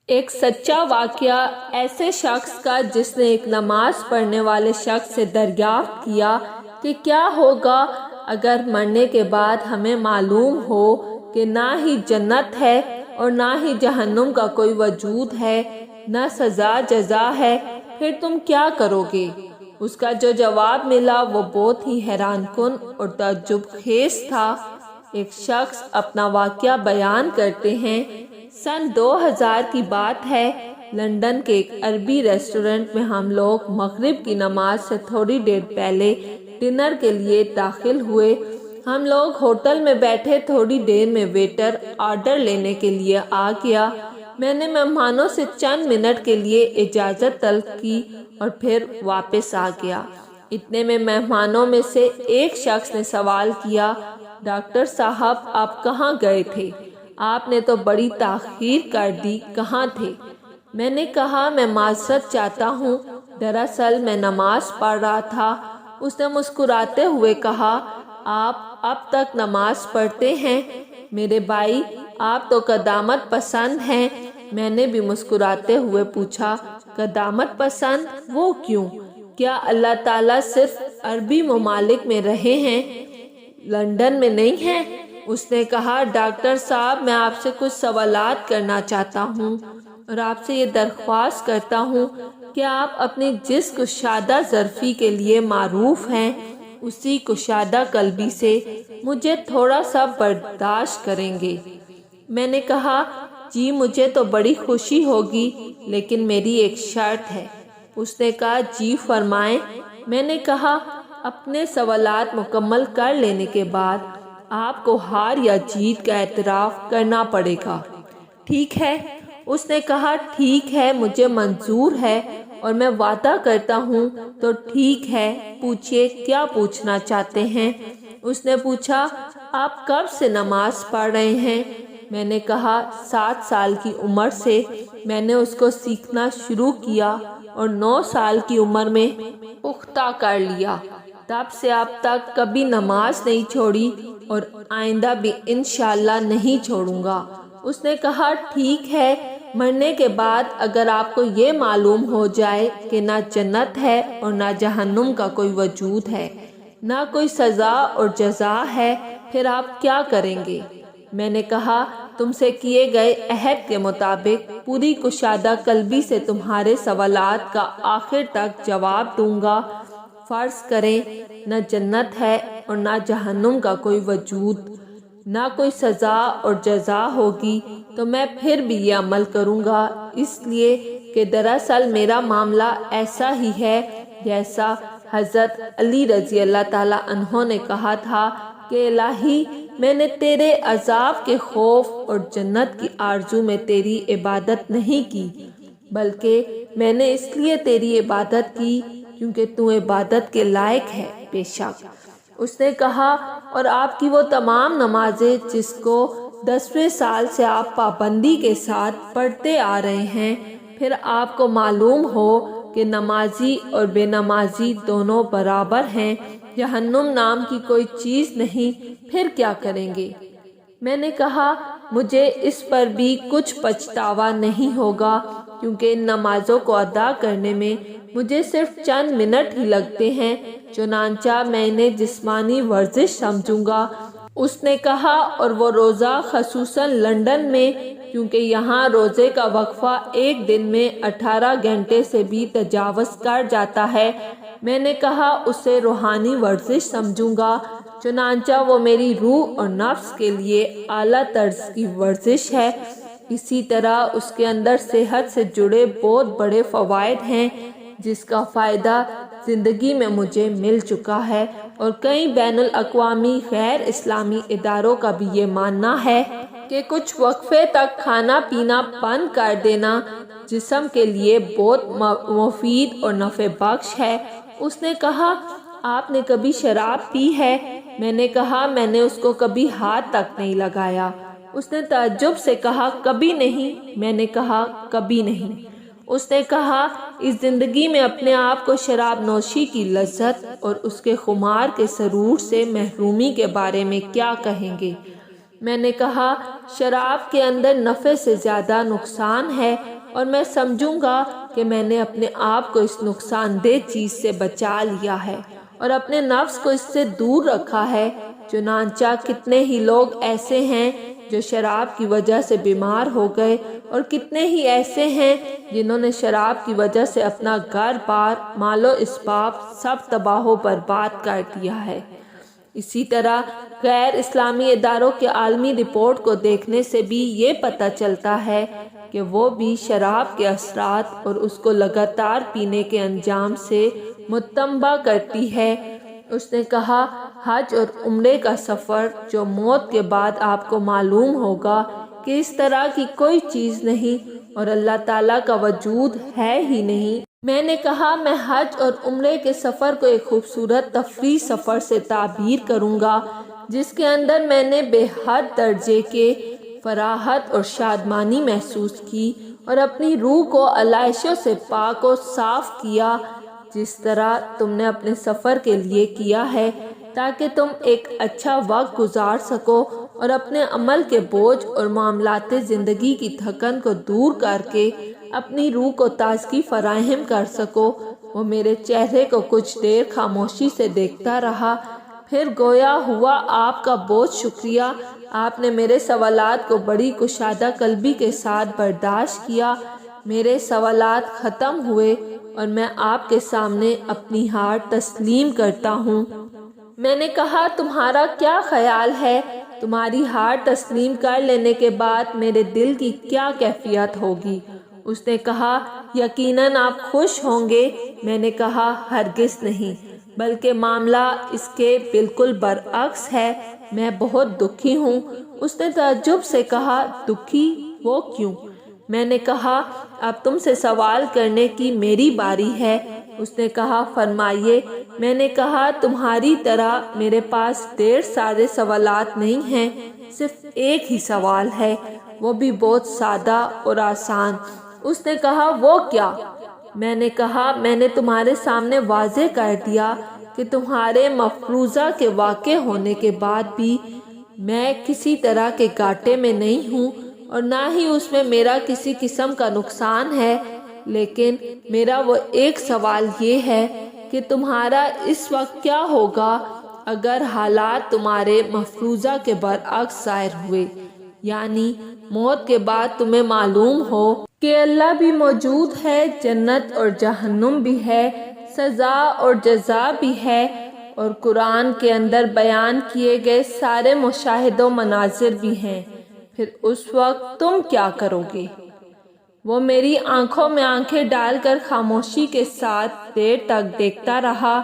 ایک سچا واقعہ ایسے شخص کا جس نے ایک نماز پڑھنے والے شخص سے دریافت کیا کہ کیا ہوگا اگر مرنے کے بعد ہمیں معلوم ہو کہ نہ ہی جنت ہے اور نہ ہی جہنم کا کوئی وجود ہے، نہ سزا جزا ہے، پھر تم کیا کرو گے؟ اس کا جو جواب ملا وہ بہت ہی حیران کن اور تعجب خیز تھا۔ ایک شخص اپنا واقعہ بیان کرتے ہیں، سن 2000 کی بات ہے، لندن کے ایک عربی ریسٹورنٹ میں ہم لوگ مغرب کی نماز سے تھوڑی دیر پہلے ڈنر کے لیے داخل ہوئے۔ ہم لوگ ہوٹل میں بیٹھے، تھوڑی دیر میں ویٹر آرڈر لینے کے لیے آ گیا۔ میں نے مہمانوں سے چند منٹ کے لیے اجازت طلب کی اور پھر واپس آ گیا۔ اتنے میں مہمانوں میں سے ایک شخص نے سوال کیا، ڈاکٹر صاحب آپ کہاں گئے تھے؟ آپ نے تو بڑی تاخیر کر دی، کہاں تھے؟ میں نے کہا میں معذرت چاہتا ہوں، دراصل میں نماز پڑھ رہا تھا۔ اس نے مسکراتے ہوئے کہا، آپ اب تک نماز پڑھتے ہیں؟ میرے بھائی آپ تو قدامت پسند ہیں۔ میں نے بھی مسکراتے ہوئے پوچھا، قدامت پسند؟ وہ کیوں؟ کیا اللہ تعالیٰ صرف عربی ممالک میں رہے ہیں، لندن میں نہیں ہیں؟ اس نے کہا، ڈاکٹر صاحب میں آپ سے کچھ سوالات کرنا چاہتا ہوں اور آپ سے یہ درخواست کرتا ہوں کہ آپ اپنی جس کشادہ ظرفی کے لیے معروف ہیں اسی کشادہ قلبی سے مجھے تھوڑا سا برداشت کریں گے۔ میں نے کہا، جی مجھے تو بڑی خوشی ہوگی، لیکن میری ایک شرط ہے۔ اس نے کہا، جی فرمائیں۔ میں نے کہا، اپنے سوالات مکمل کر لینے کے بعد آپ کو ہار یا جیت کا اعتراف کرنا پڑے گا، ٹھیک ہے؟ اس نے کہا، ٹھیک ہے، مجھے منظور ہے اور میں وعدہ کرتا ہوں۔ تو ٹھیک ہے، پوچھئے کیا پوچھنا چاہتے ہیں؟ اس نے پوچھا، آپ کب سے نماز پڑھ رہے ہیں؟ میں نے کہا، 7 سال کی عمر سے میں نے اس کو سیکھنا شروع کیا اور 9 سال کی عمر میں پختہ کر لیا۔ تب سے اب تک کبھی نماز نہیں چھوڑی اور آئندہ بھی انشاءاللہ نہیں چھوڑوں گا۔ اس نے کہا، ٹھیک ہے، مرنے کے بعد اگر آپ کو یہ معلوم ہو جائے کہ نہ جنت ہے اور نہ جہنم کا کوئی وجود ہے، نہ کوئی سزا اور جزا ہے، پھر آپ کیا کریں گے؟ میں نے کہا، تم سے کیے گئے عہد کے مطابق پوری کشادہ قلبی سے تمہارے سوالات کا آخر تک جواب دوں گا۔ فرض کریں نہ جنت ہے اور نہ جہنم کا کوئی وجود، نہ کوئی سزا اور جزا ہوگی، تو میں پھر بھی یہ عمل کروں گا، اس لیے کہ دراصل میرا معاملہ ایسا ہی ہے جیسا حضرت علی رضی اللہ تعالیٰ عنہ نے کہا تھا کہ الہی میں نے تیرے عذاب کے خوف اور جنت کی آرزو میں تیری عبادت نہیں کی، بلکہ میں نے اس لیے تیری عبادت کی کیونکہ تو عبادت کے لائق ہے، بے شک۔ اس نے کہا، اور آپ کی وہ تمام نمازیں جس کو 10ویں سال سے آپ پابندی کے ساتھ پڑھتے آ رہے ہیں، پھر آپ کو معلوم ہو کہ نمازی اور بے نمازی دونوں برابر ہیں، جہنم نام کی کوئی چیز نہیں، پھر کیا کریں گے؟ میں نے کہا، مجھے اس پر بھی کچھ پچھتاوا نہیں ہوگا کیونکہ ان نمازوں کو ادا کرنے میں مجھے صرف چند منٹ ہی لگتے ہیں، چنانچہ میں انہیں جسمانی ورزش سمجھوں گا۔ اس نے کہا، اور وہ روزہ خصوصاً لندن میں، کیونکہ یہاں روزے کا وقفہ ایک دن میں 18 گھنٹے سے بھی تجاوز کر جاتا ہے۔ میں نے کہا، اسے روحانی ورزش سمجھوں گا، چنانچہ وہ میری روح اور نفس کے لیے اعلیٰ طرز کی ورزش ہے۔ اسی طرح اس کے اندر صحت سے جڑے بہت بڑے فوائد ہیں جس کا فائدہ زندگی میں مجھے مل چکا ہے، اور کئی بین الاقوامی غیر اسلامی اداروں کا بھی یہ ماننا ہے کہ کچھ وقفے تک کھانا پینا بند کر دینا جسم کے لیے بہت مفید اور نفع بخش ہے۔ اس نے کہا، آپ نے کبھی شراب پی ہے؟ میں نے کہا، میں نے اس کو کبھی ہاتھ تک نہیں لگایا۔ اس نے تعجب سے کہا، کبھی نہیں؟ میں نے کہا، کبھی نہیں۔ اس نے کہا، اس زندگی میں اپنے آپ کو شراب نوشی کی لذت اور اس کے خمار کے سرور سے محرومی کے بارے میں کیا کہیں گے؟ میں نے کہا شراب کے اندر نفع سے زیادہ نقصان ہے اور میں سمجھوں گا کہ میں نے اپنے آپ کو اس نقصان دہ چیز سے بچا لیا ہے اور اپنے نفس کو اس سے دور رکھا ہے۔ چنانچہ کتنے ہی لوگ ایسے ہیں جو شراب کی وجہ سے بیمار ہو گئے اور کتنے ہی ایسے ہیں جنہوں نے شراب کی وجہ سے اپنا گھر بار مال و اسباب سب تباہ و برباد کر دیا ہے۔ اسی طرح غیر اسلامی اداروں کے عالمی رپورٹ کو دیکھنے سے بھی یہ پتہ چلتا ہے کہ وہ بھی شراب کے اثرات اور اس کو لگاتار پینے کے انجام سے متنبہ کرتی ہے۔ اس نے کہا حج اور عمرے کا سفر جو موت کے بعد آپ کو معلوم ہوگا کہ اس طرح کی کوئی چیز نہیں اور اللہ تعالیٰ کا وجود ہے ہی نہیں۔ میں نے کہا میں حج اور عمرے کے سفر کو ایک خوبصورت تفریح سفر سے تعبیر کروں گا جس کے اندر میں نے بے حد درجے کے فراحت اور شادمانی محسوس کی اور اپنی روح کو علائشوں سے پاک و صاف کیا جس طرح تم نے اپنے سفر کے لیے کیا ہے تاکہ تم ایک اچھا وقت گزار سکو اور اپنے عمل کے بوجھ اور معاملات زندگی کی تھکن کو دور کر کے اپنی روح کو تازگی فراہم کر سکو۔ وہ میرے چہرے کو کچھ دیر خاموشی سے دیکھتا رہا، پھر گویا ہوا آپ کا بہت شکریہ، آپ نے میرے سوالات کو بڑی کشادہ قلبی کے ساتھ برداشت کیا۔ میرے سوالات ختم ہوئے اور میں آپ کے سامنے اپنی ہار تسلیم کرتا ہوں۔ میں نے کہا تمہارا کیا خیال ہے؟ تمہاری ہار تسلیم کر لینے کے بعد میرے دل کی کیا کیفیت ہوگی؟ اس نے کہا یقیناً آپ خوش ہوں گے۔ میں نے کہا ہرگز نہیں، بلکہ معاملہ اس کے بالکل برعکس ہے، میں بہت دکھی ہوں۔ اس نے تعجب سے کہا دکھی؟ وہ کیوں؟ میں نے کہا اب تم سے سوال کرنے کی میری باری ہے۔ اس نے کہا فرمائیے۔ میں نے کہا تمہاری طرح میرے پاس ڈھیر سارے سوالات نہیں ہیں، صرف ایک ہی سوال ہے، وہ بھی بہت سادہ اور آسان۔ اس نے کہا وہ کیا؟ میں نے کہا میں نے تمہارے سامنے واضح کر دیا کہ تمہارے مفروضہ کے واقع ہونے کے بعد بھی میں کسی طرح کے گھاٹے میں نہیں ہوں اور نہ ہی اس میں میرا کسی قسم کا نقصان ہے، لیکن میرا وہ ایک سوال یہ ہے کہ تمہارا اس وقت کیا ہوگا اگر حالات تمہارے مفروضہ کے برعکس ظاہر ہوئے، یعنی موت کے بعد تمہیں معلوم ہو کہ اللہ بھی موجود ہے، جنت اور جہنم بھی ہے، سزا اور جزا بھی ہے اور قرآن کے اندر بیان کیے گئے سارے مشاہد و مناظر بھی ہیں، پھر اس وقت تم کیا کرو گے؟ وہ میری آنکھوں میں آنکھیں ڈال کر خاموشی کے ساتھ دیر تک دیکھتا رہا،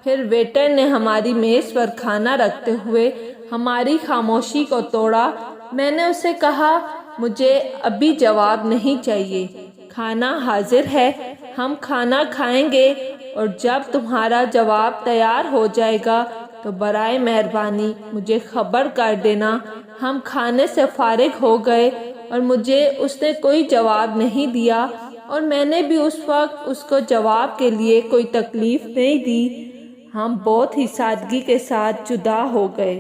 پھر ویٹر نے ہماری میز پر کھانا رکھتے ہوئے ہماری خاموشی کو توڑا۔ میں نے اسے کہا مجھے ابھی جواب نہیں چاہیے، کھانا حاضر ہے، ہم کھانا کھائیں گے اور جب تمہارا جواب تیار ہو جائے گا تو برائے مہربانی مجھے خبر کر دینا۔ ہم کھانے سے فارغ ہو گئے اور مجھے اس نے کوئی جواب نہیں دیا اور میں نے بھی اس وقت اس کو جواب کے لیے کوئی تکلیف نہیں دی۔ ہم بہت ہی سادگی کے ساتھ جدا ہو گئے۔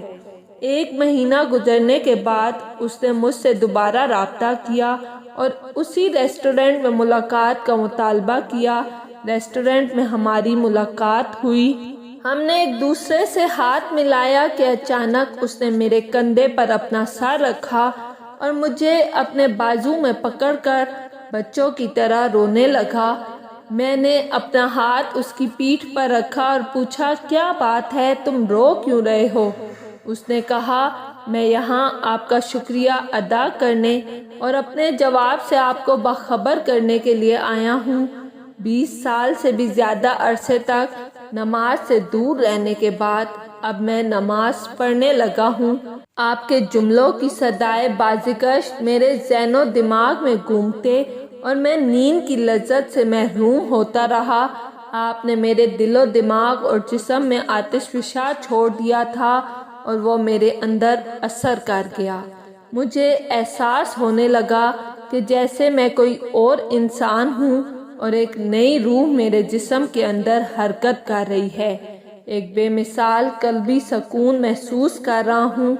1 مہینہ گزرنے کے بعد اس نے مجھ سے دوبارہ رابطہ کیا اور اسی ریسٹورنٹ میں ملاقات کا مطالبہ کیا۔ ریسٹورنٹ میں ہماری ملاقات ہوئی، ہم نے ایک دوسرے سے ہاتھ ملایا کہ اچانک اس نے میرے کندھے پر اپنا سر رکھا اور مجھے اپنے بازو میں پکڑ کر بچوں کی طرح رونے لگا۔ میں نے اپنا ہاتھ اس کی پیٹھ پر رکھا اور پوچھا کیا بات ہے، تم رو کیوں رہے ہو؟ اس نے کہا میں یہاں آپ کا شکریہ ادا کرنے اور اپنے جواب سے آپ کو باخبر کرنے کے لیے آیا ہوں۔ 20 سال سے بھی زیادہ عرصے تک نماز سے دور رہنے کے بعد اب میں نماز پڑھنے لگا ہوں۔ آپ کے جملوں کی صدائے بازگشت میرے ذہن و دماغ میں گونگتے اور میں نیند کی لذت سے محروم ہوتا رہا۔ آپ نے میرے دل و دماغ اور جسم میں آتش فشاں چھوڑ دیا تھا اور وہ میرے اندر اثر کر گیا۔ مجھے احساس ہونے لگا کہ جیسے میں کوئی اور انسان ہوں اور ایک نئی روح میرے جسم کے اندر حرکت کر رہی ہے۔ ایک بے مثال قلبی سکون محسوس کر رہا ہوں۔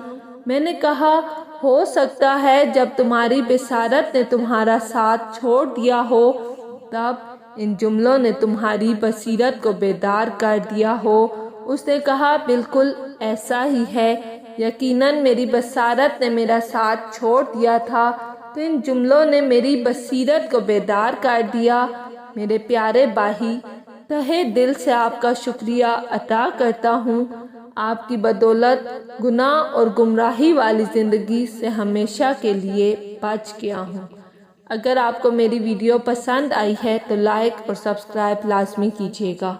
میں نے کہا ہو سکتا ہے جب تمہاری بصارت نے تمہارا ساتھ چھوڑ دیا ہو تب ان جملوں نے تمہاری بصیرت کو بیدار کر دیا ہو۔ اس نے کہا بالکل ایسا ہی ہے، یقیناً میری بصارت نے میرا ساتھ چھوڑ دیا تھا تو ان جملوں نے میری بصیرت کو بیدار کر دیا۔ میرے پیارے بھائی، تہہ دل سے آپ کا شکریہ ادا کرتا ہوں۔ آپ کی بدولت گناہ اور گمراہی والی زندگی سے ہمیشہ کے لیے بچ گیا ہوں۔ اگر آپ کو میری ویڈیو پسند آئی ہے تو لائک اور سبسکرائب لازمی کیجیے گا۔